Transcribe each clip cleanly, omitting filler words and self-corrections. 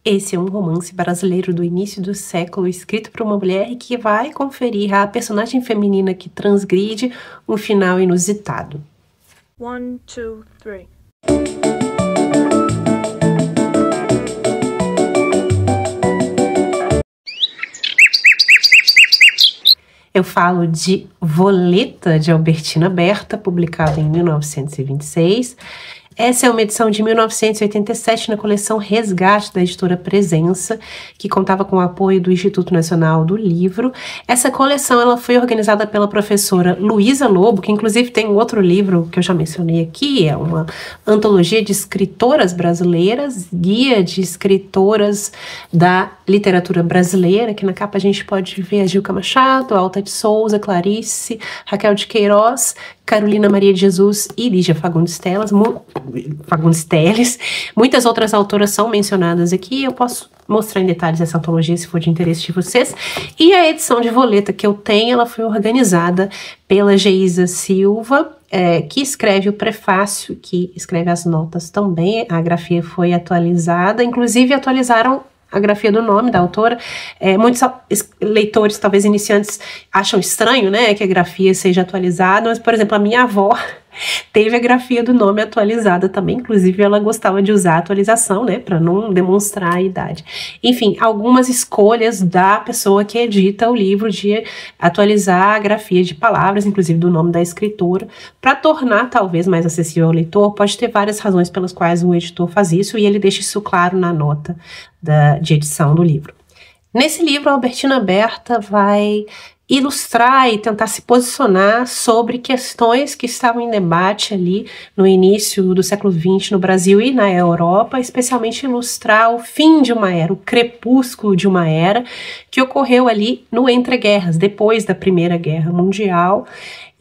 Esse é um romance brasileiro do início do século, escrito por uma mulher que vai conferir à personagem feminina que transgride um final inusitado. 1, 2, 3. Eu falo de Voleta, de Albertina Berta, publicado em 1926. Essa é uma edição de 1987 na coleção Resgate da editora Presença, que contava com o apoio do Instituto Nacional do Livro. Essa coleção ela foi organizada pela professora Luísa Lobo, que inclusive tem outro livro que eu já mencionei aqui, é uma antologia de escritoras brasileiras, guia de escritoras da literatura brasileira, que na capa a gente pode ver a Gilca Machado, Alta de Souza, Clarice, Raquel de Queiroz, Carolina Maria de Jesus e Lígia Fagundes Telles. Muitas outras autoras são mencionadas aqui. Eu posso mostrar em detalhes essa antologia se for de interesse de vocês. E a edição de Voleta que eu tenho, ela foi organizada pela Geisa Silva, que escreve o prefácio, que escreve as notas também. A grafia foi atualizada, inclusive atualizaram a grafia do nome da autora. Muitos leitores, talvez iniciantes, acham estranho, né, que a grafia seja atualizada, mas, por exemplo, a minha avó teve a grafia do nome atualizada também, inclusive ela gostava de usar a atualização, né, para não demonstrar a idade. Enfim, algumas escolhas da pessoa que edita o livro de atualizar a grafia de palavras, inclusive do nome da escritora, para tornar talvez mais acessível ao leitor. Pode ter várias razões pelas quais o editor faz isso, e ele deixa isso claro na nota de edição do livro. Nesse livro, a Albertina Berta vai ilustrar e tentar se posicionar sobre questões que estavam em debate ali no início do século XX no Brasil e na Europa, especialmente ilustrar o fim de uma era, o crepúsculo de uma era que ocorreu ali no entreguerras, depois da Primeira Guerra Mundial.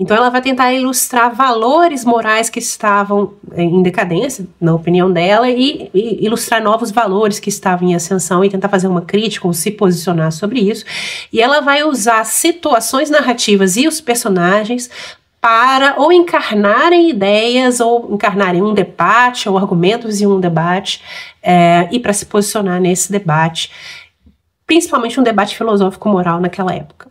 Então ela vai tentar ilustrar valores morais que estavam em decadência, na opinião dela, e ilustrar novos valores que estavam em ascensão e tentar fazer uma crítica ou se posicionar sobre isso. E ela vai usar situações narrativas e os personagens para ou encarnarem ideias ou encarnarem um debate ou argumentos em um debate e para se posicionar nesse debate, principalmente um debate filosófico-moral naquela época.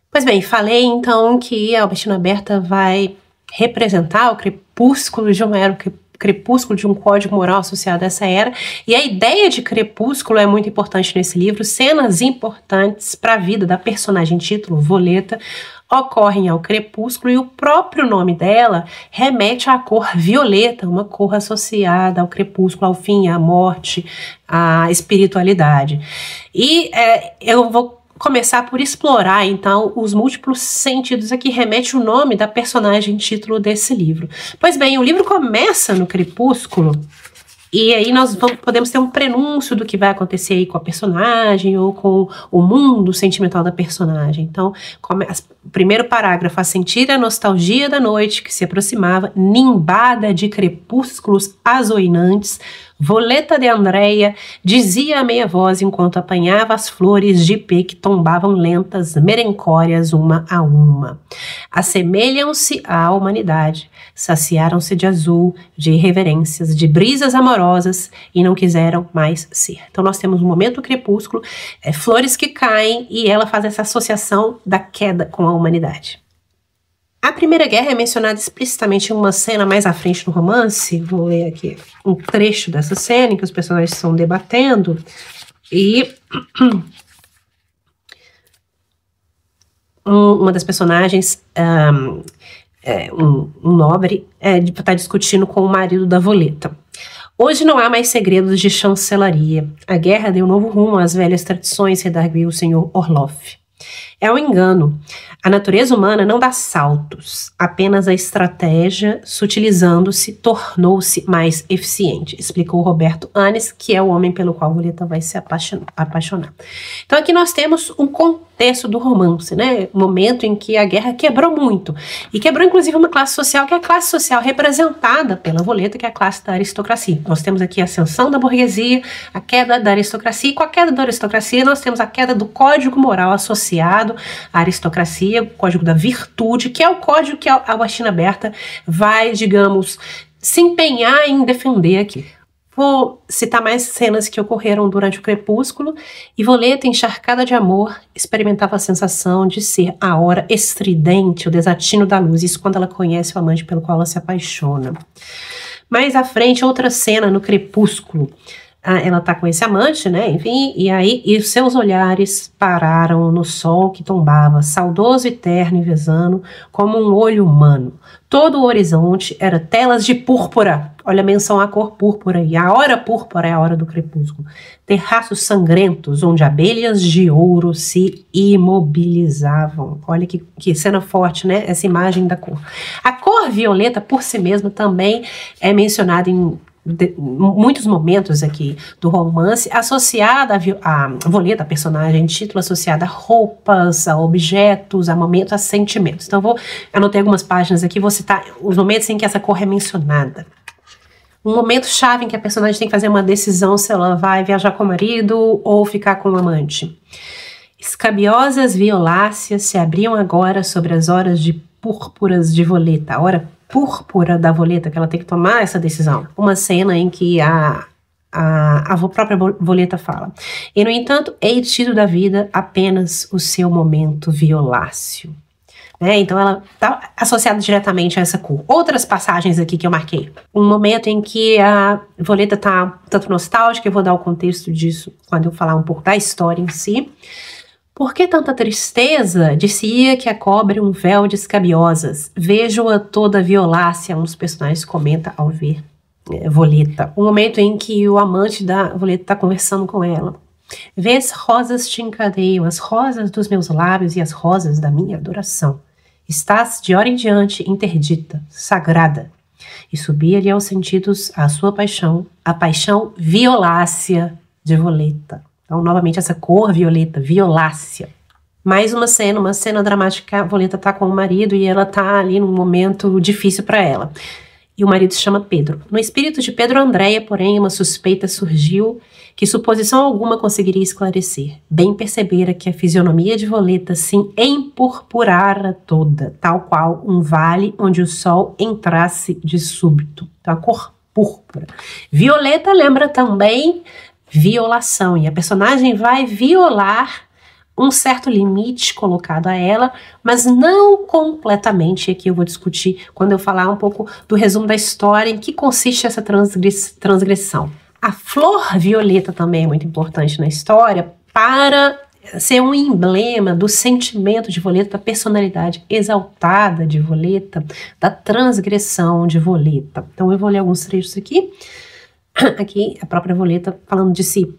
Pois bem, falei então que a Albertina Berta vai representar o crepúsculo de uma era, o crepúsculo de um código moral associado a essa era, e a ideia de crepúsculo é muito importante nesse livro. Cenas importantes para a vida da personagem título, Voleta, ocorrem ao crepúsculo, e o próprio nome dela remete à cor violeta, uma cor associada ao crepúsculo, ao fim, à morte, à espiritualidade. E eu vou começar por explorar, então, os múltiplos sentidos a que remete o nome da personagem título desse livro. Pois bem, o livro começa no crepúsculo, e aí nós podemos ter um prenúncio do que vai acontecer aí com a personagem ou com o mundo sentimental da personagem. Então, o primeiro parágrafo: a sentir a nostalgia da noite que se aproximava, nimbada de crepúsculos azoinantes, Voleta de Andréia dizia a meia voz enquanto apanhava as flores de ipê que tombavam lentas, merencórias uma a uma. Assemelham-se à humanidade, saciaram-se de azul, de irreverências, de brisas amorosas e não quiseram mais ser. Então nós temos um momento crepúsculo, flores que caem, e ela faz essa associação da queda com a humanidade. A Primeira Guerra é mencionada explicitamente em uma cena mais à frente no romance. Vou ler aqui um trecho dessa cena em que os personagens estão debatendo, e uma das personagens, um nobre, está discutindo com o marido da Voleta. Hoje não há mais segredos de chancelaria. A guerra deu novo rumo às velhas tradições, redarguiu o senhor Orloff. É um engano. A natureza humana não dá saltos, apenas a estratégia, sutilizando-se, tornou-se mais eficiente, explicou Roberto Anes, que é o homem pelo qual Voleta vai se apaixonar. Então aqui nós temos um contexto do romance, né? Um momento em que a guerra quebrou muito, e quebrou inclusive uma classe social, que é a classe social representada pela Voleta, que é a classe da aristocracia. Nós temos aqui a ascensão da burguesia, a queda da aristocracia, e com a queda da aristocracia nós temos a queda do código moral associado à aristocracia, o código da virtude, que é o código que a Albertina Berta vai, digamos, se empenhar em defender aqui. Vou citar mais cenas que ocorreram durante o crepúsculo. E Voleta, encharcada de amor, experimentava a sensação de ser a hora estridente, o desatino da luz. Isso quando ela conhece o amante pelo qual ela se apaixona. Mais à frente, outra cena no crepúsculo. Ela tá com esse amante, né, enfim, e os seus olhares pararam no sol que tombava, saudoso e terno e vezano, como um olho humano. Todo o horizonte era telas de púrpura. Olha a menção à cor púrpura, e a hora púrpura é a hora do crepúsculo. Terraços sangrentos, onde abelhas de ouro se imobilizavam. Olha que cena forte, né, essa imagem da cor. A cor violeta, por si mesma, também é mencionada em muitos momentos aqui do romance, associada a Voleta, a personagem de título, associada a roupas, a objetos, a momentos, a sentimentos. Então anotei algumas páginas aqui, vou citar os momentos em que essa cor é mencionada. Um momento chave em que a personagem tem que fazer uma decisão se ela vai viajar com o marido ou ficar com o amante. Escabiosas violáceas se abriam agora sobre as horas de púrpuras de Voleta, a hora púrpura da Voleta, que ela tem que tomar essa decisão. Uma cena em que a própria Voleta fala: e no entanto, hei tido da vida apenas o seu momento violáceo. Então ela está associada diretamente a essa cor. Outras passagens aqui que eu marquei. Um momento em que a Voleta está tanto nostálgica, eu vou dar o contexto disso quando eu falar um pouco da história em si. Por que tanta tristeza? Disse-ia que a cobre um véu de escabiosas. Vejo-a toda violácea, um dos personagens comenta ao ver Voleta. Um momento em que o amante da Voleta está conversando com ela. Vês rosas te encadeiam, as rosas dos meus lábios e as rosas da minha adoração. Estás de hora em diante interdita, sagrada. E subia-lhe aos sentidos a sua paixão, a paixão violácea de Voleta. Então, novamente, essa cor violeta, violácea. Mais uma cena dramática. A Voleta tá com o marido e ela tá ali num momento difícil para ela. E o marido se chama Pedro. No espírito de Pedro Andréia, porém, uma suspeita surgiu que suposição alguma conseguiria esclarecer. Bem percebera que a fisionomia de Voleta se empurpurara toda, tal qual um vale onde o sol entrasse de súbito. Então, a cor púrpura. Violeta lembra também violação, e a personagem vai violar um certo limite colocado a ela, mas não completamente. Aqui eu vou discutir quando eu falar um pouco do resumo da história, em que consiste essa transgressão. A flor violeta também é muito importante na história para ser um emblema do sentimento de Voleta, da personalidade exaltada de Voleta, da transgressão de Voleta. Então eu vou ler alguns trechos aqui. Aqui a própria Voleta falando de si.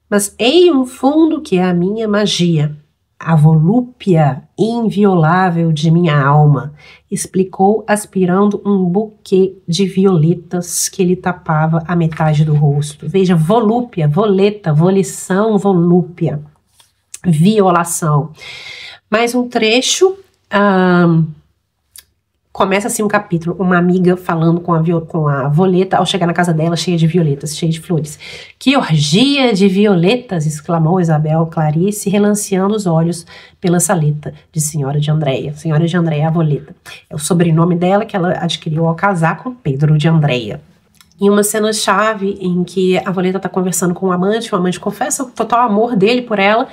Mas hei um fundo que é a minha magia, a volúpia inviolável de minha alma, explicou aspirando um buquê de violetas que lhe tapava a metade do rosto. Veja, volúpia, voleta, volição, volúpia, violação. Mais um trecho. Começa assim um capítulo, uma amiga falando com a Voleta ao chegar na casa dela cheia de violetas, cheia de flores. Que orgia de violetas! Exclamou Isabel Clarice, relanceando os olhos pela saleta de Senhora de Andréia. Senhora de Andréia, a Voleta. É o sobrenome dela que ela adquiriu ao casar com Pedro de Andréia. Em uma cena-chave em que a Voleta está conversando com o amante confessa o total amor dele por ela.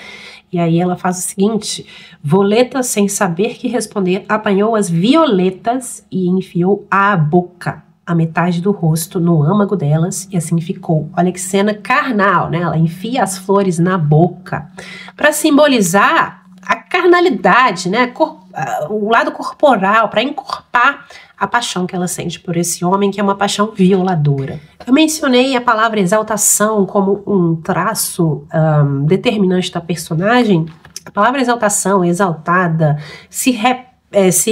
E aí ela faz o seguinte: Voleta, sem saber que responder, apanhou as violetas e enfiou à boca a metade do rosto no âmago delas, e assim ficou. Olha que cena carnal, né? Ela enfia as flores na boca para simbolizar a carnalidade, né? O lado corporal, para encorpar a paixão que ela sente por esse homem, que é uma paixão violadora. Eu mencionei a palavra exaltação como um traço determinante da personagem. A palavra exaltação, exaltada, se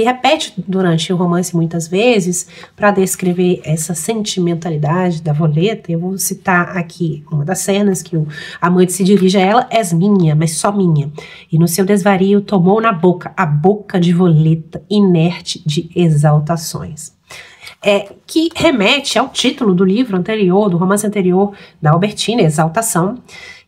repete durante o romance muitas vezes para descrever essa sentimentalidade da Voleta. Eu vou citar aqui uma das cenas que o amante se dirige a ela: és minha, mas só minha. E no seu desvario tomou na boca a boca de Voleta, inerte de exaltações. Que remete ao título do livro anterior, do romance anterior da Albertina, Exaltação,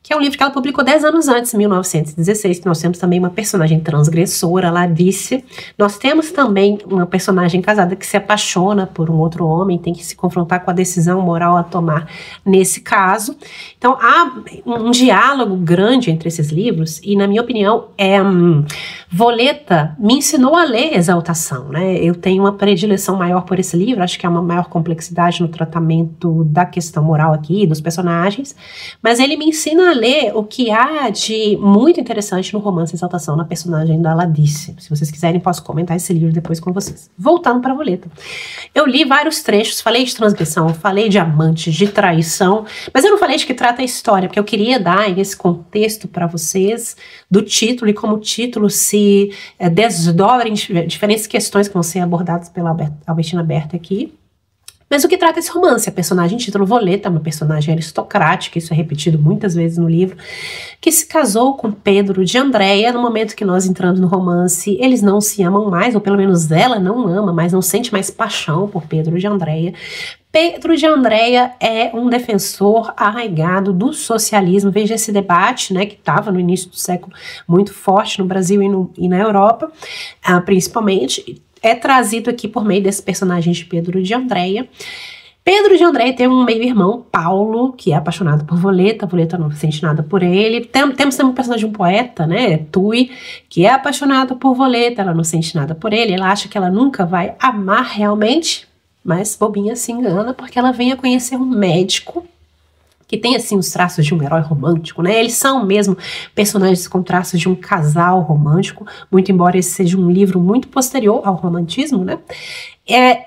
que é um livro que ela publicou 10 anos antes, em 1916, que nós temos também uma personagem transgressora, Ladice. Nós temos também uma personagem casada que se apaixona por um outro homem, tem que se confrontar com a decisão moral a tomar nesse caso. Então, há um diálogo grande entre esses livros, e, na minha opinião, Voleta me ensinou a ler Exaltação, né? Eu tenho uma predileção maior por esse livro, acho que há uma maior complexidade no tratamento da questão moral aqui, dos personagens, mas ele me ensina a ler o que há de muito interessante no romance Exaltação, na personagem da Ladice. Se vocês quiserem, posso comentar esse livro depois com vocês. Voltando para Voleta. Eu li vários trechos, falei de transgressão, falei de amantes, de traição, mas eu não falei de que trata a história, porque eu queria dar esse contexto para vocês do título e como o título se desdobra em diferentes questões que vão ser abordadas pela Albertina Berta aqui. Mas o que trata esse romance? A personagem título Voleta, uma personagem aristocrática, isso é repetido muitas vezes no livro, que se casou com Pedro de Andréia. No momento que nós entramos no romance, eles não se amam mais, ou pelo menos ela não ama, mas não sente mais paixão por Pedro de Andréia. Pedro de Andréia é um defensor arraigado do socialismo. Veja esse debate, né, que estava no início do século muito forte no Brasil e na Europa, principalmente. É trazido aqui por meio desse personagem de Pedro de Andréia. Pedro de Andréia tem um meio-irmão, Paulo, que é apaixonado por Voleta. Voleta não sente nada por ele. Temos também um personagem, um poeta, né, Tui, que é apaixonado por Voleta. Ela não sente nada por ele. Ela acha que ela nunca vai amar realmente, mas bobinha se engana, porque ela vem a conhecer um médico que tem, assim, os traços de um herói romântico, né? Eles são mesmo personagens com traços de um casal romântico, muito embora esse seja um livro muito posterior ao romantismo, né?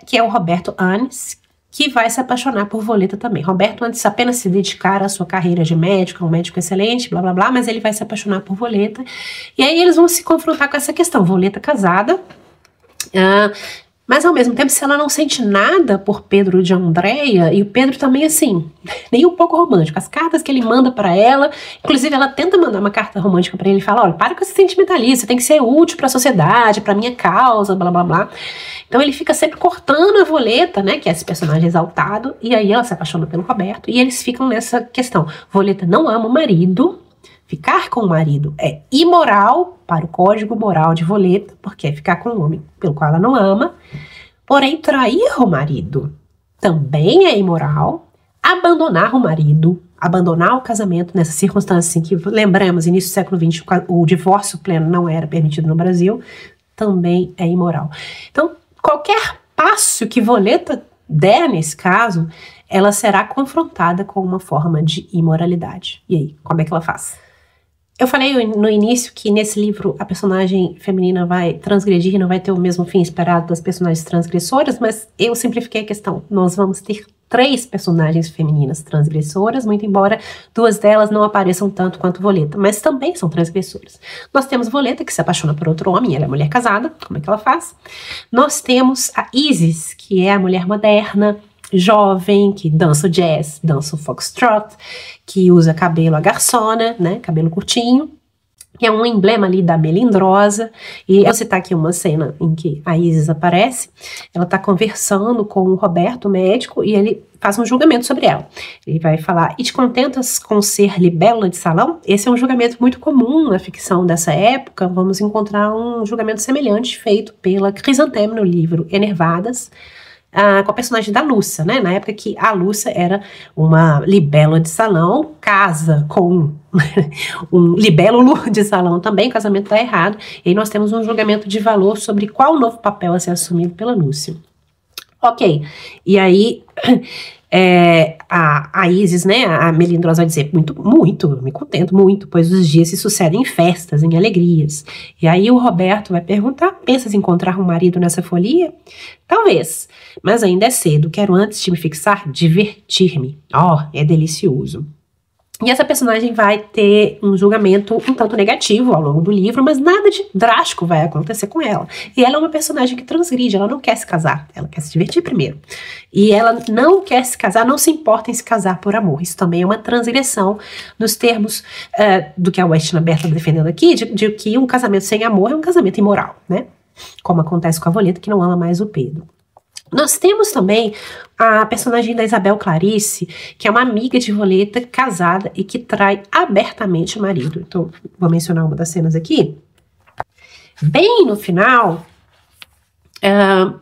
Que é o Roberto Annes, que vai se apaixonar por Voleta também. Roberto, antes apenas se dedicar à sua carreira de médico, é um médico excelente, blá, blá, blá, mas ele vai se apaixonar por Voleta. E aí eles vão se confrontar com essa questão. Voleta casada, mas ao mesmo tempo, se ela não sente nada por Pedro de Andréia, e o Pedro também, assim, nem um pouco romântico. As cartas que ele manda pra ela, inclusive ela tenta mandar uma carta romântica pra ele e fala: olha, para com esse sentimentalismo, você tem que ser útil pra sociedade, pra minha causa, blá blá blá. Então ele fica sempre cortando a Voleta, né, que é esse personagem exaltado, e aí ela se apaixona pelo Roberto, e eles ficam nessa questão. Voleta não ama o marido. Ficar com o marido é imoral para o código moral de Voleta, porque é ficar com um homem pelo qual ela não ama. Porém, trair o marido também é imoral. Abandonar o marido, abandonar o casamento nessa circunstância em que, lembramos, início do século XX, o divórcio pleno não era permitido no Brasil, também é imoral. Então, qualquer passo que Voleta der nesse caso, ela será confrontada com uma forma de imoralidade. E aí, como é que ela faz? Eu falei no início que nesse livro a personagem feminina vai transgredir e não vai ter o mesmo fim esperado das personagens transgressoras, mas eu simplifiquei a questão. Nós vamos ter 3 personagens femininas transgressoras, muito embora 2 delas não apareçam tanto quanto Voleta, mas também são transgressoras. Nós temos Voleta, que se apaixona por outro homem, ela é mulher casada, como é que ela faz? Nós temos a Isis, que é a mulher moderna, jovem, que dança o jazz, dança o foxtrot, que usa cabelo à garçona, né, cabelo curtinho, que é um emblema ali da melindrosa. E eu vou citar aqui uma cena em que a Isis aparece, ela tá conversando com o Roberto, o médico, e ele faz um julgamento sobre ela. Ele vai falar: e te contentas com ser libélula de salão? Esse é um julgamento muito comum na ficção dessa época. Vamos encontrar um julgamento semelhante feito pela Crisantemo no livro Enervadas, com a personagem da Lúcia, né? Na época que a Lúcia era uma libélula de salão, casa com um libélulo de salão também, o casamento está errado, e aí nós temos um julgamento de valor sobre qual novo papel a ser assumido pela Lúcia. Ok, e aí a Isis, né, a melindrosa vai dizer: muito, me contento muito, pois os dias se sucedem em festas, em alegrias. E aí o Roberto vai perguntar: pensas em encontrar um marido nessa folia? Talvez, mas ainda é cedo, quero antes de me fixar, divertir-me. É delicioso. E essa personagem vai ter um julgamento um tanto negativo ao longo do livro, mas nada de drástico vai acontecer com ela. E ela é uma personagem que transgride, ela não quer se casar, ela quer se divertir primeiro. E ela não quer se casar, não se importa em se casar por amor. Isso também é uma transgressão nos termos do que a Albertina Berta está defendendo aqui, de que um casamento sem amor é um casamento imoral, né? Como acontece com a Voleta, que não ama mais o Pedro. Nós temos também a personagem da Isabel Clarice, que é uma amiga de Voleta, casada e que trai abertamente o marido. Então, vou mencionar uma das cenas aqui. Bem no final,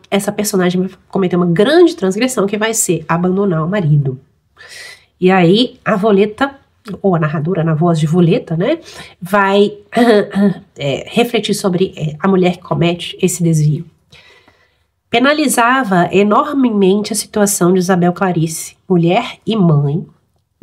essa personagem vai cometer uma grande transgressão, que vai ser abandonar o marido. E aí, a Voleta, ou a narradora na voz de Voleta, né, vai refletir sobre a mulher que comete esse desvio. Penalizava enormemente a situação de Isabel Clarice, mulher e mãe,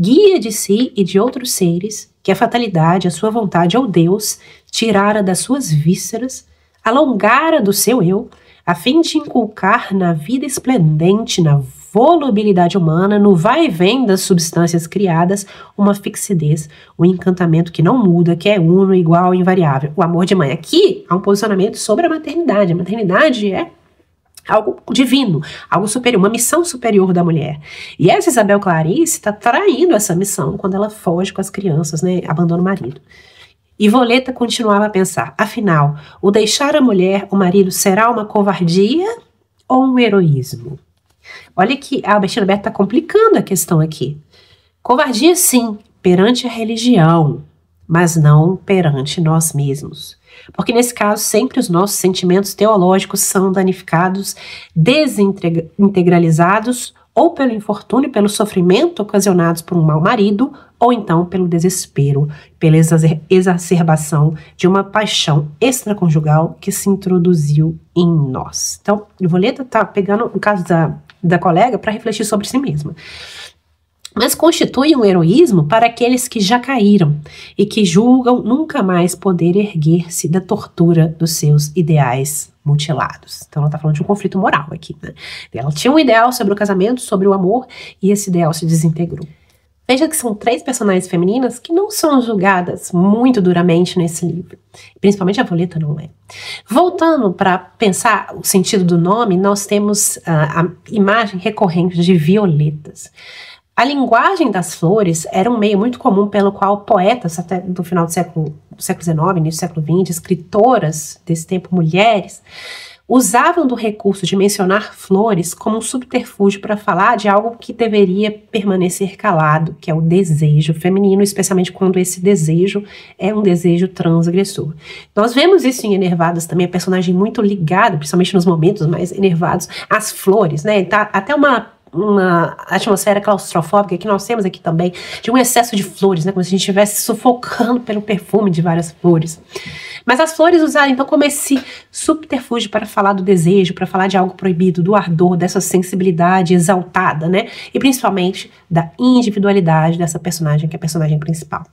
guia de si e de outros seres, que a fatalidade, a sua vontade ou Deus, tirara das suas vísceras, alongara do seu eu, a fim de inculcar na vida esplendente, na volubilidade humana, no vai e vem das substâncias criadas, uma fixidez, um encantamento que não muda, que é uno, igual e invariável. O amor de mãe. Aqui há um posicionamento sobre a maternidade. A maternidade é algo divino, algo superior, uma missão superior da mulher. E essa Isabel Clarice está traindo essa missão quando ela foge com as crianças, né, abandona o marido. E Voleta continuava a pensar, afinal, o deixar a mulher, o marido, será uma covardia ou um heroísmo? Olha que a Albertina Berta está complicando a questão aqui. Covardia, sim, perante a religião, mas não perante nós mesmos. Porque nesse caso, sempre os nossos sentimentos teológicos são danificados, desintegralizados, ou pelo infortúnio, pelo sofrimento ocasionados por um mau marido, ou então pelo desespero, pela exacerbação de uma paixão extraconjugal que se introduziu em nós. Então, Voleta está pegando o caso da colega para refletir sobre si mesma. Mas constitui um heroísmo para aqueles que já caíram e que julgam nunca mais poder erguer-se da tortura dos seus ideais mutilados. Então ela está falando de um conflito moral aqui, né? Ela tinha um ideal sobre o casamento, sobre o amor, e esse ideal se desintegrou. Veja que são 3 personagens femininas que não são julgadas muito duramente nesse livro. Principalmente a Voleta não é. Voltando para pensar o sentido do nome, nós temos a imagem recorrente de violetas. A linguagem das flores era um meio muito comum pelo qual poetas, até do final do século XIX, início do século XX, escritoras desse tempo, mulheres, usavam do recurso de mencionar flores como um subterfúgio para falar de algo que deveria permanecer calado, que é o desejo feminino, especialmente quando esse desejo é um desejo transgressor. Nós vemos isso em Enervadas também, a personagem muito ligada, principalmente nos momentos mais enervados, às flores, né? Tá até uma atmosfera claustrofóbica que nós temos aqui também, de um excesso de flores, né, como se a gente estivesse sufocando pelo perfume de várias flores. Mas as flores usadas então como esse subterfúgio para falar do desejo, para falar de algo proibido, do ardor, dessa sensibilidade exaltada, né, e principalmente da individualidade dessa personagem, que é a personagem principal.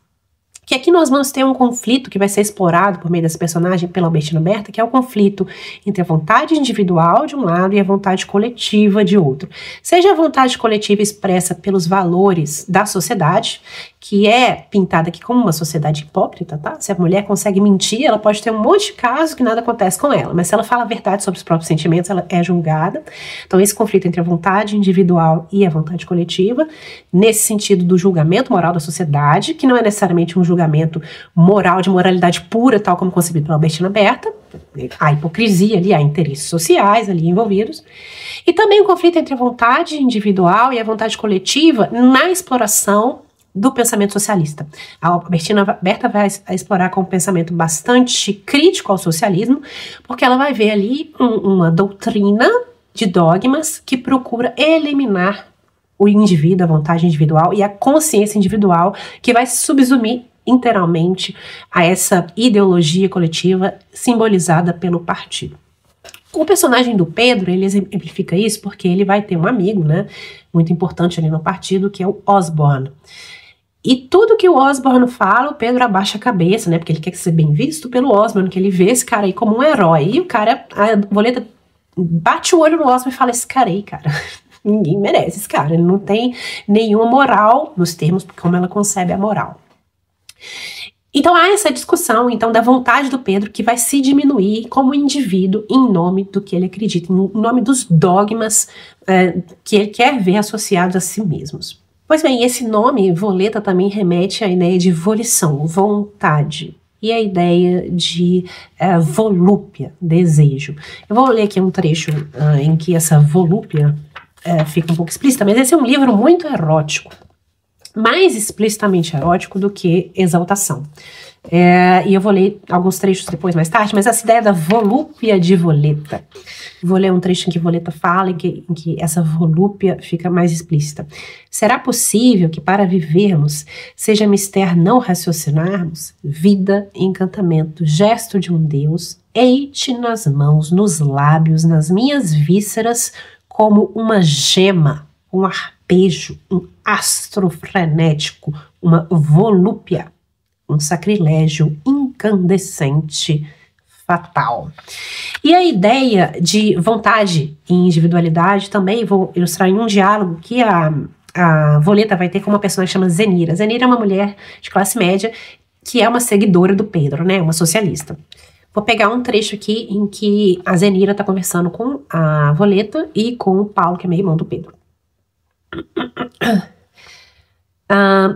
Que aqui nós vamos ter um conflito que vai ser explorado por meio dessa personagem pela Albertina Berta, que é o conflito entre a vontade individual de um lado e a vontade coletiva de outro. Seja a vontade coletiva expressa pelos valores da sociedade, que é pintada aqui como uma sociedade hipócrita, tá? Se a mulher consegue mentir, ela pode ter um monte de casos que nada acontece com ela, mas se ela fala a verdade sobre os próprios sentimentos, ela é julgada. Então esse conflito entre a vontade individual e a vontade coletiva, nesse sentido do julgamento moral da sociedade, que não é necessariamente um julgamento moral de moralidade pura, tal como concebido pela Albertina Berta, há hipocrisia ali, há interesses sociais ali envolvidos, e também o conflito entre a vontade individual e a vontade coletiva na exploração do pensamento socialista. A Albertina Berta vai explorar com um pensamento bastante crítico ao socialismo, porque ela vai ver ali uma doutrina de dogmas que procura eliminar o indivíduo, a vontade individual e a consciência individual, que vai se subsumir inteiramente a essa ideologia coletiva simbolizada pelo partido. O personagem do Pedro, ele exemplifica isso porque ele vai ter um amigo, né, muito importante ali no partido, que é o Osborne. E tudo que o Osborne fala, o Pedro abaixa a cabeça, né? Porque ele quer ser bem visto pelo Osborne, que ele vê esse cara aí como um herói. E o cara, a Voleta bate o olho no Osborne e fala, esse cara aí, cara, ninguém merece esse cara. Ele não tem nenhuma moral, nos termos como ela concebe a moral. Então há essa discussão, então, da vontade do Pedro, que vai se diminuir como indivíduo em nome do que ele acredita, em nome dos dogmas que ele quer ver associados a si mesmos. Pois bem, esse nome, Voleta, também remete à ideia de volição, vontade. e a ideia de volúpia, desejo. Eu vou ler aqui um trecho em que essa volúpia fica um pouco explícita, mas esse é um livro muito erótico, mais explicitamente erótico do que Exaltação. E eu vou ler alguns trechos depois, mais tarde, mas essa ideia da volúpia de Voleta. Vou ler um trecho em que Voleta fala, em que essa volúpia fica mais explícita. Será possível que para vivermos seja mister não raciocinarmos? Vida, encantamento, gesto de um Deus, eis-te nas mãos, nos lábios, nas minhas vísceras, como uma gema, um arpejo, um astro frenético, uma volúpia, um sacrilégio incandescente, fatal. E a ideia de vontade e individualidade também vou ilustrar em um diálogo que a Voleta vai ter com uma personagem que chama Zenira. Zenira é uma mulher de classe média que é uma seguidora do Pedro, né? Uma socialista. Vou pegar um trecho aqui em que a Zenira está conversando com a Voleta e com o Paulo, que é meio irmão do Pedro.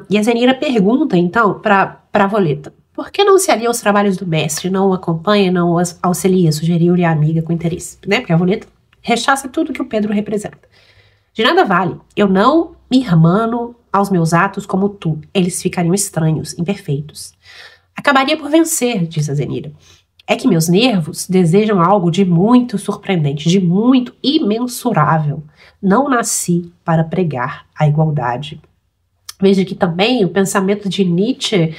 E a Zenira pergunta, então, para a Voleta: por que não se alia aos trabalhos do mestre, não o acompanha, não o auxilia, sugeriu-lhe a amiga com interesse, né? Porque a Voleta rechaça tudo que o Pedro representa. De nada vale, eu não me irmano aos meus atos como tu, eles ficariam estranhos, imperfeitos. Acabaria por vencer, diz a Zenira. É que meus nervos desejam algo de muito surpreendente, de muito imensurável. Não nasci para pregar a igualdade. Veja que também o pensamento de Nietzsche,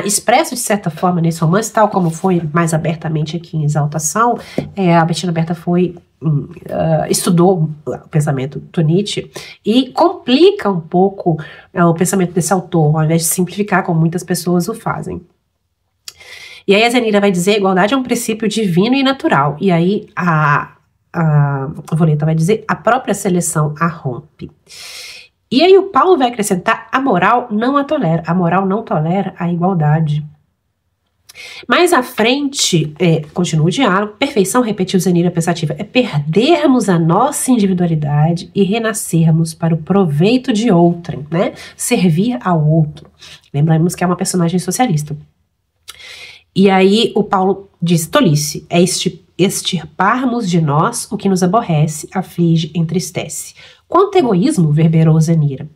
expresso de certa forma nesse romance, tal como foi mais abertamente aqui em Exaltação, a Bettina Berta estudou o pensamento do Nietzsche e complica um pouco o pensamento desse autor, ao invés de simplificar como muitas pessoas o fazem. E aí a Zenira vai dizer: a igualdade é um princípio divino e natural. E aí a Voleta vai dizer: a própria seleção a rompe. E aí o Paulo vai acrescentar: a moral não a tolera. A moral não tolera a igualdade. Mais à frente, continua o diálogo: perfeição, repetiu Zenira pensativa, é perdermos a nossa individualidade e renascermos para o proveito de outrem, né? Servir ao outro. Lembramos que é uma personagem socialista. E aí o Paulo diz: tolice, é extirparmos de nós o que nos aborrece, aflige, entristece. Quanto egoísmo, verberou Zenira.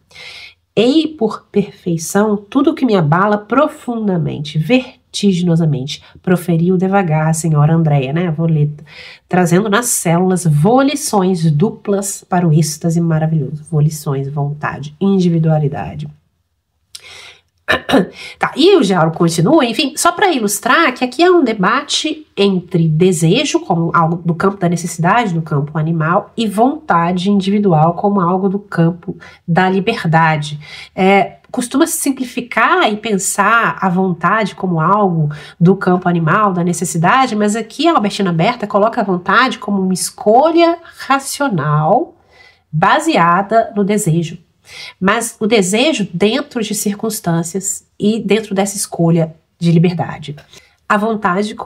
Ei por perfeição tudo o que me abala profundamente, vertiginosamente, proferiu devagar a senhora Andréia, né, a Voleta, trazendo nas células volições duplas para o êxtase maravilhoso. Volições, vontade, individualidade. Tá, e o diálogo continua, enfim, só para ilustrar que aqui é um debate entre desejo como algo do campo da necessidade, do campo animal, e vontade individual como algo do campo da liberdade. Costuma-se simplificar e pensar a vontade como algo do campo animal, da necessidade, mas aqui a Albertina Berta coloca a vontade como uma escolha racional baseada no desejo. Mas o desejo dentro de circunstâncias e dentro dessa escolha de liberdade. A vontade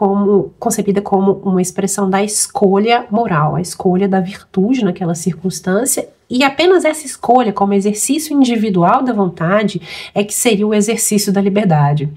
concebida como uma expressão da escolha moral, a escolha da virtude naquela circunstância, e apenas essa escolha como exercício individual da vontade é que seria o exercício da liberdade.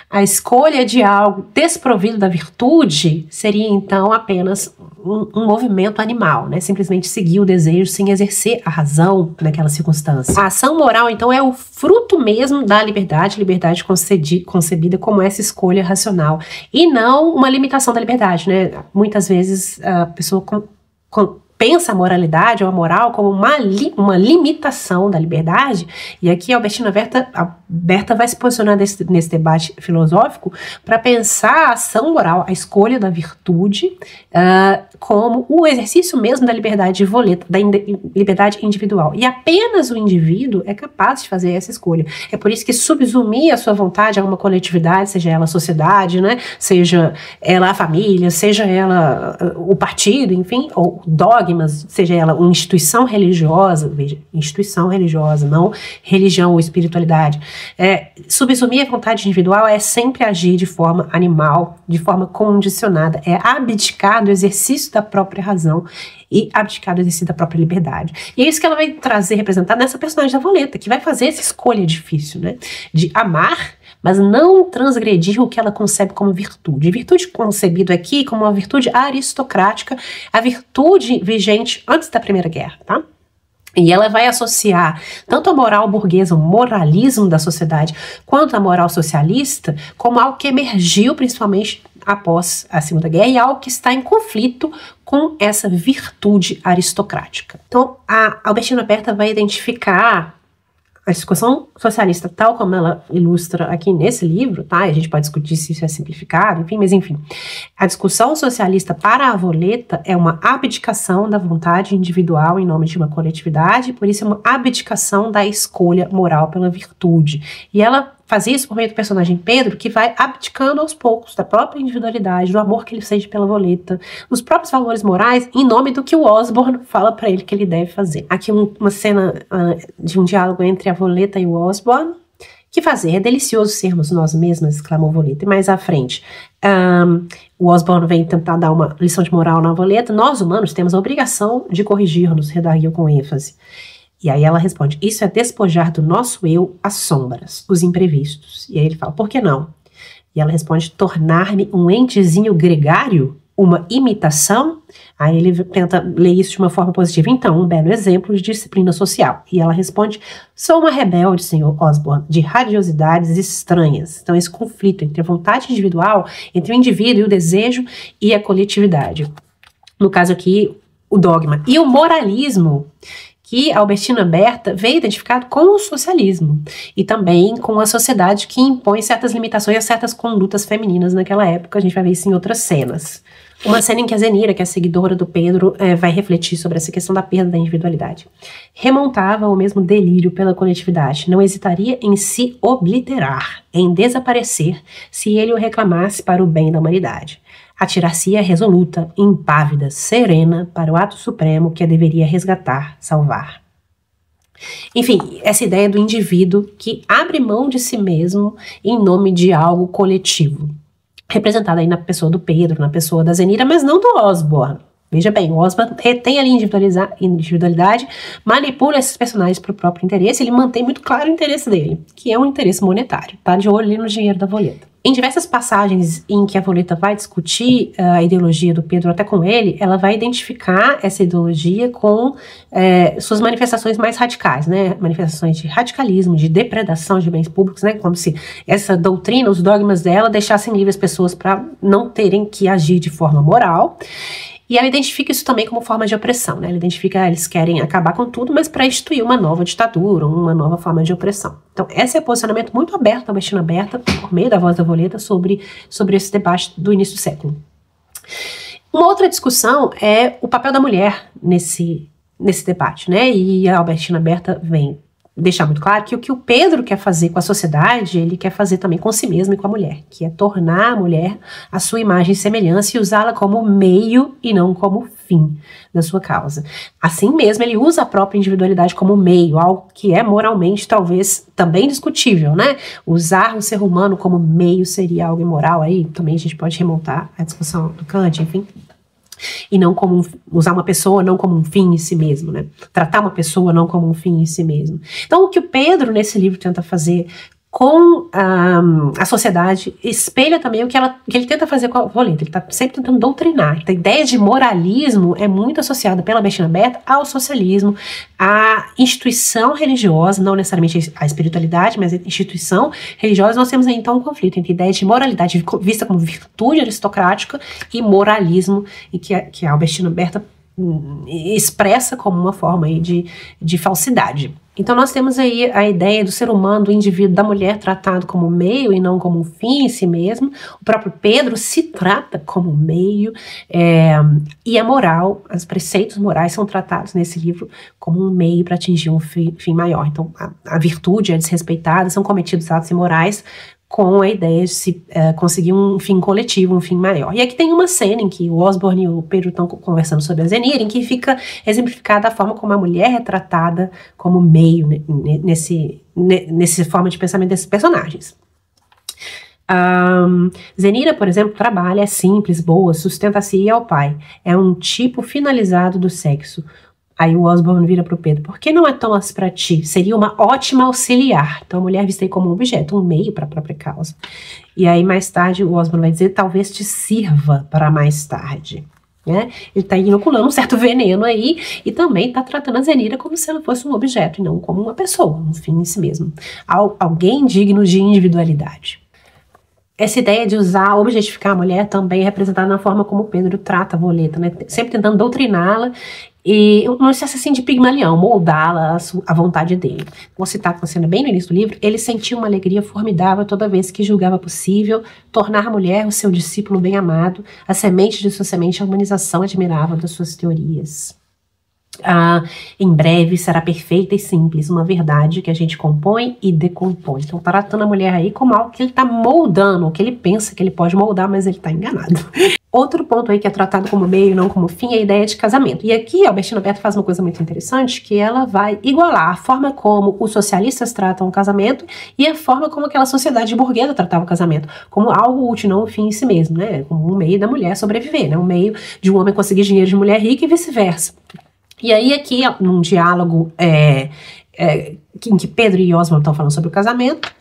A escolha de algo desprovido da virtude seria então apenas um movimento animal, né? Simplesmente seguir o desejo sem exercer a razão naquela circunstância. A ação moral então é o fruto mesmo da liberdade, liberdade concebida como essa escolha racional, e não uma limitação da liberdade, né? Muitas vezes a pessoa pensa a moralidade ou a moral como uma limitação da liberdade, e aqui a Albertina Berta vai se posicionar nesse debate filosófico para pensar a ação moral, a escolha da virtude, como o exercício mesmo da liberdade de Voleta, da liberdade individual. E apenas o indivíduo é capaz de fazer essa escolha. É por isso que subsumir a sua vontade a uma coletividade, seja ela a sociedade, né, seja ela a família, seja ela o partido, enfim, ou dogma, seja ela uma instituição religiosa, veja, instituição religiosa, não religião ou espiritualidade. Subsumir a vontade individual é sempre agir de forma animal, de forma condicionada, é abdicar do exercício da própria razão e abdicar do exercício da própria liberdade. E é isso que ela vai trazer, representar nessa personagem da Voleta, que vai fazer essa escolha difícil, né, de amar, mas não transgredir o que ela concebe como virtude. Virtude concebido aqui como uma virtude aristocrática, a virtude vigente antes da Primeira Guerra, tá? E ela vai associar tanto a moral burguesa, o moralismo da sociedade, quanto a moral socialista, como algo que emergiu principalmente após a Segunda Guerra e algo que está em conflito com essa virtude aristocrática. Então, a Albertina Berta vai identificar a discussão socialista tal como ela ilustra aqui nesse livro, tá? A gente pode discutir se isso é simplificado, enfim, mas enfim. A discussão socialista para a Voleta é uma abdicação da vontade individual em nome de uma coletividade, por isso é uma abdicação da escolha moral pela virtude. E ela faz isso por meio do personagem Pedro, que vai abdicando aos poucos da própria individualidade, do amor que ele sente pela Voleta, dos próprios valores morais, em nome do que o Osborne fala para ele que ele deve fazer. Aqui uma cena de um diálogo entre a Voleta e o Osborne. Que fazer? É delicioso sermos nós mesmas, exclamou Voleta. E mais à frente, o Osborne vem tentar dar uma lição de moral na Voleta. Nós, humanos, temos a obrigação de corrigir-nos, redarguiu com ênfase. E aí ela responde, isso é despojar do nosso eu as sombras, os imprevistos. E aí ele fala, por que não? E ela responde, tornar-me um entezinho gregário? Uma imitação? Aí ele tenta ler isso de uma forma positiva. Então, um belo exemplo de disciplina social. E ela responde, sou uma rebelde, senhor Osborne, de radiosidades estranhas. Então, esse conflito entre a vontade individual, entre o indivíduo e o desejo e a coletividade. No caso aqui, o dogma. E o moralismo, que a Albertina Berta veio identificado com o socialismo e também com a sociedade que impõe certas limitações a certas condutas femininas naquela época. A gente vai ver isso em outras cenas. Uma cena em que a Zenira, que é a seguidora do Pedro, vai refletir sobre essa questão da perda da individualidade. Remontava o mesmo delírio pela coletividade. Não hesitaria em se obliterar, em desaparecer, se ele o reclamasse para o bem da humanidade. Atirar-se-ia resoluta, impávida, serena para o ato supremo que a deveria resgatar, salvar. Enfim, essa ideia do indivíduo que abre mão de si mesmo em nome de algo coletivo. Representada aí na pessoa do Pedro, na pessoa da Zenira, mas não do Osborne. Veja bem, o Osborne retém ali individualidade, manipula esses personagens para o próprio interesse, ele mantém muito claro o interesse dele, que é um interesse monetário, tá de olho ali no dinheiro da Voleta. Em diversas passagens em que a Voleta vai discutir a ideologia do Pedro até com ele, ela vai identificar essa ideologia com suas manifestações mais radicais, né? Manifestações de radicalismo, de depredação de bens públicos, né? Como se essa doutrina, os dogmas dela deixassem livres as pessoas para não terem que agir de forma moral. E ela identifica isso também como forma de opressão, né? Ela identifica, eles querem acabar com tudo, mas para instituir uma nova ditadura, uma nova forma de opressão. Então, esse é um posicionamento muito aberto, a Albertina Berta, por meio da Voz da Voleta, sobre esse debate do início do século. Uma outra discussão é o papel da mulher nesse debate, né? E a Albertina Berta vem deixar muito claro que o que o Pedro quer fazer com a sociedade, ele quer fazer também com si mesmo e com a mulher, que é tornar a mulher a sua imagem e semelhança e usá-la como meio e não como fim da sua causa. Assim mesmo, ele usa a própria individualidade como meio, algo que é moralmente talvez também discutível, né? Usar o ser humano como meio seria algo imoral, aí também a gente pode remontar à discussão do Kant, enfim. E não como usar uma pessoa não como um fim em si mesmo, né? Tratar uma pessoa não como um fim em si mesmo. Então, o que o Pedro, nesse livro, tenta fazer com a sociedade, espelha também o que ele tenta fazer com a Voleta. Ele está sempre tentando doutrinar. Então, a ideia de moralismo é muito associada pela Albertina Berta ao socialismo, à instituição religiosa, não necessariamente a espiritualidade, mas a instituição religiosa. Nós temos aí, então, um conflito entre a ideia de moralidade vista como virtude aristocrática e moralismo, e que a Albertina Berta expressa como uma forma aí de falsidade. Então nós temos aí a ideia do ser humano, do indivíduo, da mulher tratado como meio e não como um fim em si mesmo. O próprio Pedro se trata como meio, e a moral, os preceitos morais são tratados nesse livro como um meio para atingir um fim maior. Então a virtude é desrespeitada, são cometidos atos imorais com a ideia de se conseguir um fim coletivo, um fim maior. E aqui tem uma cena em que o Osborne e o Pedro estão conversando sobre a Zenira, em que fica exemplificada a forma como a mulher é tratada como meio nessa forma de pensamento desses personagens. Zenira, por exemplo, trabalha, é simples, boa, sustenta-se e ao pai. É um tipo finalizado do sexo. Aí o Osborne vira pro Pedro: por que não é Thomas pra ti? Seria uma ótima auxiliar. Então a mulher vista aí como um objeto, um meio para a própria causa. E aí mais tarde o Osborne vai dizer: talvez te sirva para mais tarde. Né? Ele está inoculando um certo veneno aí e também está tratando a Zenira como se ela fosse um objeto e não como uma pessoa, um fim em si mesmo. Alguém digno de individualidade. Essa ideia de objetificar a mulher também é representada na forma como Pedro trata a Voleta, né? Sempre tentando doutriná-la e não se assim de Pigmalião, moldá-la à vontade dele. Vou citar uma cena bem no início do livro: ele sentia uma alegria formidável toda vez que julgava possível tornar a mulher o seu discípulo bem amado, a semente de sua semente, a humanização admirável das suas teorias. Em breve será perfeita e simples, uma verdade que a gente compõe e decompõe. Então tratando a mulher aí como algo que ele está moldando, o que ele pensa que ele pode moldar, mas ele está enganado. Outro ponto aí que é tratado como meio e não como fim é a ideia de casamento. E aqui a Albertina Berta faz uma coisa muito interessante, que ela vai igualar a forma como os socialistas tratam o casamento e a forma como aquela sociedade burguesa tratava o casamento, como algo útil, não um fim em si mesmo, né? Como um meio da mulher sobreviver, né? Um meio de um homem conseguir dinheiro de mulher rica e vice-versa. E aí aqui, num diálogo em que Pedro e Oswald estão falando sobre o casamento,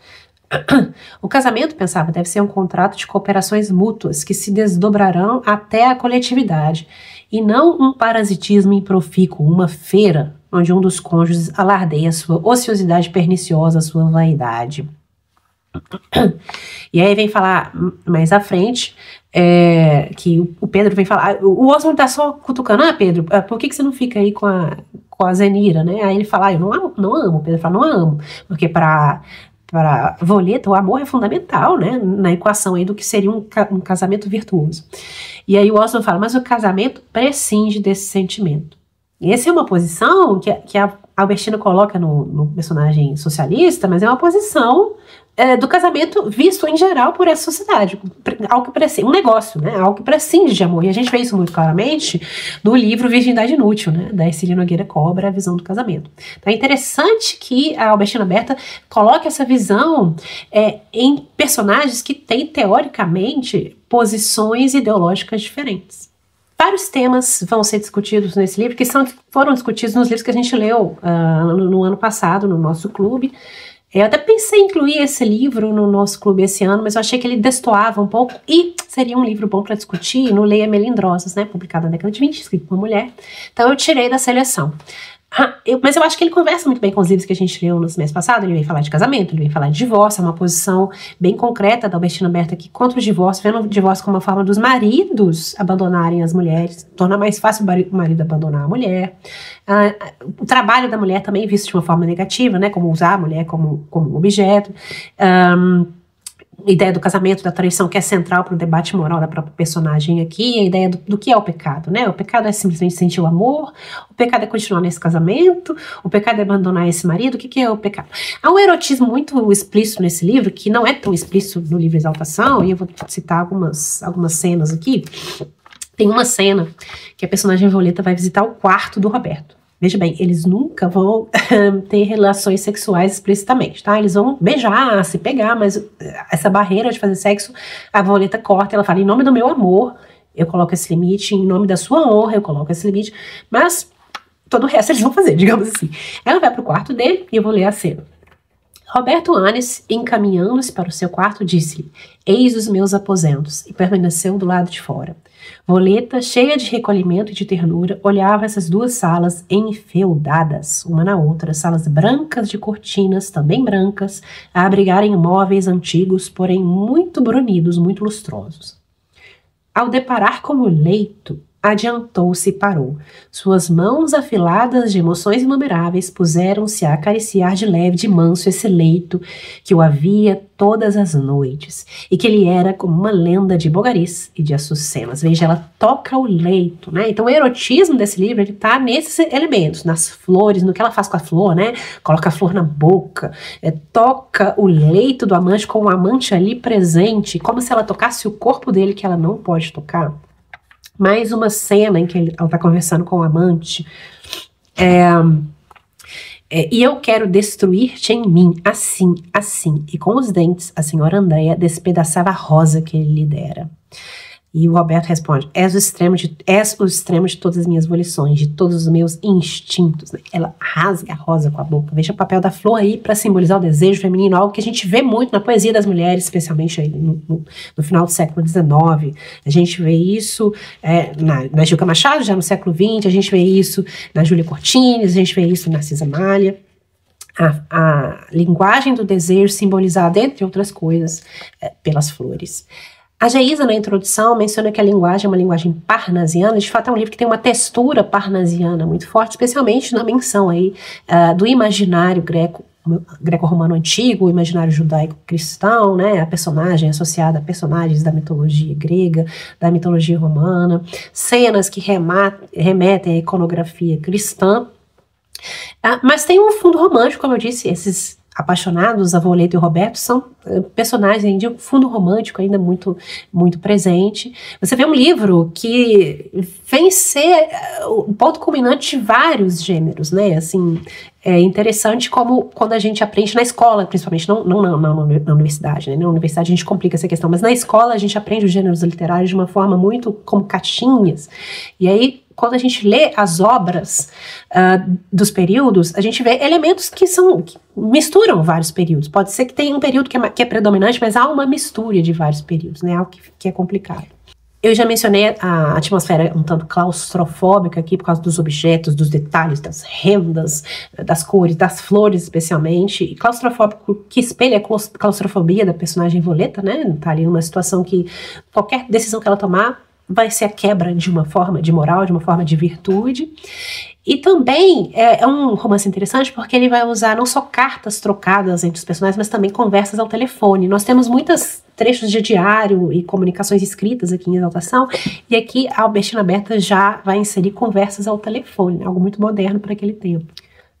o casamento, pensava, deve ser um contrato de cooperações mútuas que se desdobrarão até a coletividade, e não um parasitismo improfícuo, uma feira onde um dos cônjuges alardeia sua ociosidade perniciosa, sua vaidade. E aí vem falar mais à frente que o Pedro vem falar, o Oswald tá só cutucando: Pedro, por que você não fica aí com a Zenira, né? Aí ele fala: eu não amo. O Pedro fala: não amo, porque para Voleta o amor é fundamental, né, na equação aí do que seria um casamento virtuoso. E aí o Oswald fala: mas o casamento prescinde desse sentimento. E essa é uma posição que a Albertina coloca no personagem socialista, mas é uma posição do casamento visto em geral por essa sociedade, algo que prescinde, um negócio, né, algo que prescinde de amor. E a gente vê isso muito claramente no livro Virgindade Inútil, né, da Ercília Nogueira Cobra, a visão do casamento. Então é interessante que a Albertina Berta coloque essa visão em personagens que têm, teoricamente, posições ideológicas diferentes. Vários temas vão ser discutidos nesse livro, que foram discutidos nos livros que a gente leu no ano passado, no nosso clube. Eu até pensei em incluir esse livro no nosso clube esse ano, mas eu achei que ele destoava um pouco e seria um livro bom para discutir no Leia Melindrosas, né, publicado na década de 20, escrito por uma mulher. Então eu tirei da seleção. Mas eu acho que ele conversa muito bem com os livros que a gente leu no mês passado. Ele vem falar de casamento, ele vem falar de divórcio, é uma posição bem concreta da Albertina Berta aqui contra o divórcio, vendo o divórcio como uma forma dos maridos abandonarem as mulheres, tornar mais fácil o marido abandonar a mulher. O trabalho da mulher também visto de uma forma negativa, né, como usar a mulher como objeto. A ideia do casamento, da traição, que é central para o debate moral da própria personagem aqui, a ideia do que é o pecado, né? O pecado é simplesmente sentir o amor, o pecado é continuar nesse casamento, o pecado é abandonar esse marido. O que é o pecado? Há um erotismo muito explícito nesse livro, que não é tão explícito no livro Exaltação, e eu vou citar algumas cenas aqui. Tem uma cena que a personagem Violeta vai visitar o quarto do Roberto. Veja bem, eles nunca vão ter relações sexuais explicitamente, tá? Eles vão beijar, se pegar, mas essa barreira de fazer sexo, a Violeta corta, ela fala: em nome do meu amor, eu coloco esse limite, em nome da sua honra, eu coloco esse limite, mas todo o resto eles vão fazer, digamos assim. Ela vai pro quarto dele e eu vou ler a cena. Roberto Anes, encaminhando-se para o seu quarto, disse-lhe: eis os meus aposentos, e permaneceu do lado de fora. Voleta, cheia de recolhimento e de ternura, olhava essas duas salas enfeudadas, uma na outra, salas brancas de cortinas, também brancas, a abrigarem móveis antigos, porém muito brunidos, muito lustrosos. Ao deparar com o leito, adiantou-se e parou. Suas mãos afiladas de emoções inumeráveis puseram-se a acariciar de leve, de manso, esse leito que o havia todas as noites e que ele era como uma lenda de Bogariz e de Açucenas. Veja, ela toca o leito, né? Então o erotismo desse livro, ele tá nesses elementos, nas flores, no que ela faz com a flor, né? Coloca a flor na boca, toca o leito do amante com o amante ali presente, como se ela tocasse o corpo dele que ela não pode tocar. Mais uma cena em que ela está conversando com o amante. E eu quero destruir-te em mim, assim, assim. E com os dentes, a senhora Andréia despedaçava a rosa que ele lhe dera. E o Roberto responde, és o extremo de todas as minhas volições, de todos os meus instintos. Né? Ela rasga a rosa com a boca. Veja o papel da flor aí para simbolizar o desejo feminino, algo que a gente vê muito na poesia das mulheres, especialmente aí no final do século XIX. A gente vê isso na Gilca Machado, já no século XX, a gente vê isso na Júlia Cortines, a gente vê isso na Narcisa Malha. A linguagem do desejo simbolizada, entre outras coisas, pelas flores. A Geisa, na introdução, menciona que a linguagem é uma linguagem parnasiana. De fato, é um livro que tem uma textura parnasiana muito forte, especialmente na menção aí, do imaginário greco-romano antigo, o imaginário judaico-cristão, né, a personagem associada a personagens da mitologia grega, da mitologia romana, cenas que remetem à iconografia cristã. Mas tem um fundo romântico, como eu disse, esses apaixonados, a Voleta e o Roberto, são personagens de um fundo romântico ainda muito, muito presente. Você vê um livro que vem ser o ponto culminante de vários gêneros, né? Assim, é interessante como quando a gente aprende na escola, principalmente, não na universidade, né? Na universidade a gente complica essa questão, mas na escola a gente aprende os gêneros literários de uma forma muito como caixinhas. E aí, quando a gente lê as obras dos períodos, a gente vê elementos que misturam vários períodos. Pode ser que tenha um período que é predominante, mas há uma mistura de vários períodos, né? Algo que é complicado. Eu já mencionei a atmosfera um tanto claustrofóbica aqui por causa dos objetos, dos detalhes, das rendas, das cores, das flores especialmente. E claustrofóbico que espelha a claustrofobia da personagem Voleta, né? Tá ali numa situação que qualquer decisão que ela tomar vai ser a quebra de uma forma de moral, de uma forma de virtude. E também é um romance interessante porque ele vai usar não só cartas trocadas entre os personagens, mas também conversas ao telefone. Nós temos muitos trechos de diário e comunicações escritas aqui em Exaltação, e aqui a Albertina Berta já vai inserir conversas ao telefone, algo muito moderno para aquele tempo.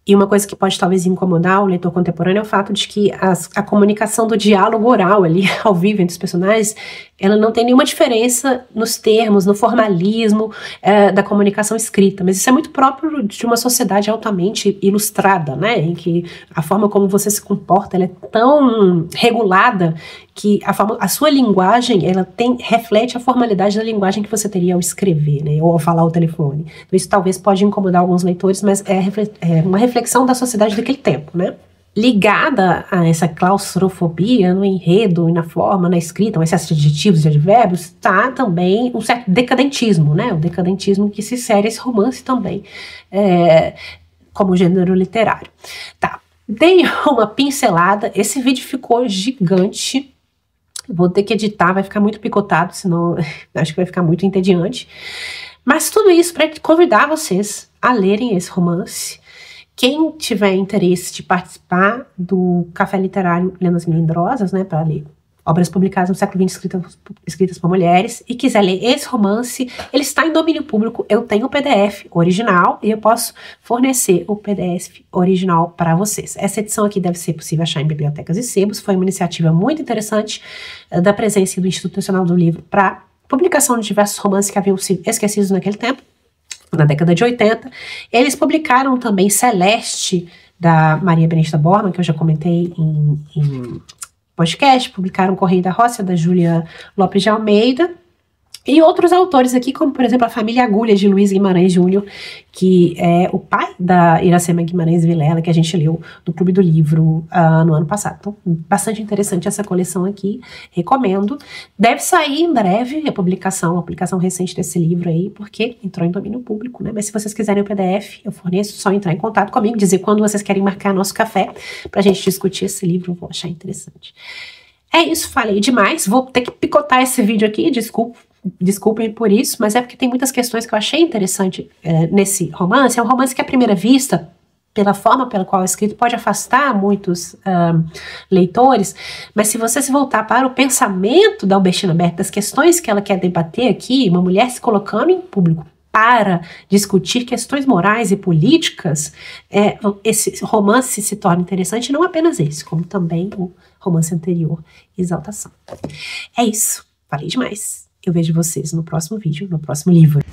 E uma coisa que pode talvez incomodar o leitor contemporâneo é o fato de que a comunicação do diálogo oral ali, ao vivo entre os personagens, ela não tem nenhuma diferença nos termos, no formalismo da comunicação escrita. Mas isso é muito próprio de uma sociedade altamente ilustrada, né? Em que a forma como você se comporta ela é tão regulada que a sua linguagem ela reflete a formalidade da linguagem que você teria ao escrever, né? Ou ao falar ao telefone. Então isso talvez pode incomodar alguns leitores, mas é uma reflexão da sociedade daquele tempo, né? Ligada a essa claustrofobia no enredo e na forma, na escrita, um excesso de adjetivos e advérbios, está também um certo decadentismo, né? O decadentismo que se insere esse romance também como gênero literário. Tá, dei uma pincelada, esse vídeo ficou gigante, vou ter que editar, vai ficar muito picotado, senão acho que vai ficar muito entediante. Mas tudo isso para convidar vocês a lerem esse romance. Quem tiver interesse de participar do Café Literário Lendo as Melindrosas, né, para ler obras publicadas no século XX escritas por mulheres, e quiser ler esse romance, ele está em domínio público. Eu tenho o PDF original e eu posso fornecer o PDF original para vocês. Essa edição aqui deve ser possível achar em bibliotecas e sebos. Foi uma iniciativa muito interessante da presença do Instituto Nacional do Livro para publicação de diversos romances que haviam sido esquecidos naquele tempo, na década de 80. Eles publicaram também Celeste, da Maria Benedita Borman, que eu já comentei em podcast, publicaram Correio da Roça, da Júlia Lopes de Almeida, e outros autores aqui, como por exemplo a Família Agulha, de Luiz Guimarães Júnior, que é o pai da Iracema Guimarães Vilela, que a gente leu do Clube do Livro no ano passado. Então, bastante interessante essa coleção aqui, recomendo. Deve sair em breve a publicação recente desse livro aí, porque entrou em domínio público, né? Mas se vocês quiserem o PDF, eu forneço, só entrar em contato comigo, dizer quando vocês querem marcar nosso café, pra gente discutir esse livro, eu vou achar interessante. É isso, falei demais, vou ter que picotar esse vídeo aqui, desculpem por isso, mas é porque tem muitas questões que eu achei interessante nesse romance. É um romance que à primeira vista, pela forma pela qual é escrito, pode afastar muitos leitores, mas se você se voltar para o pensamento da Albertina Berta, das questões que ela quer debater aqui, uma mulher se colocando em público para discutir questões morais e políticas, esse romance se torna interessante, não apenas esse, como também o romance anterior, Exaltação. É isso, falei demais. Eu vejo vocês no próximo vídeo, no próximo livro.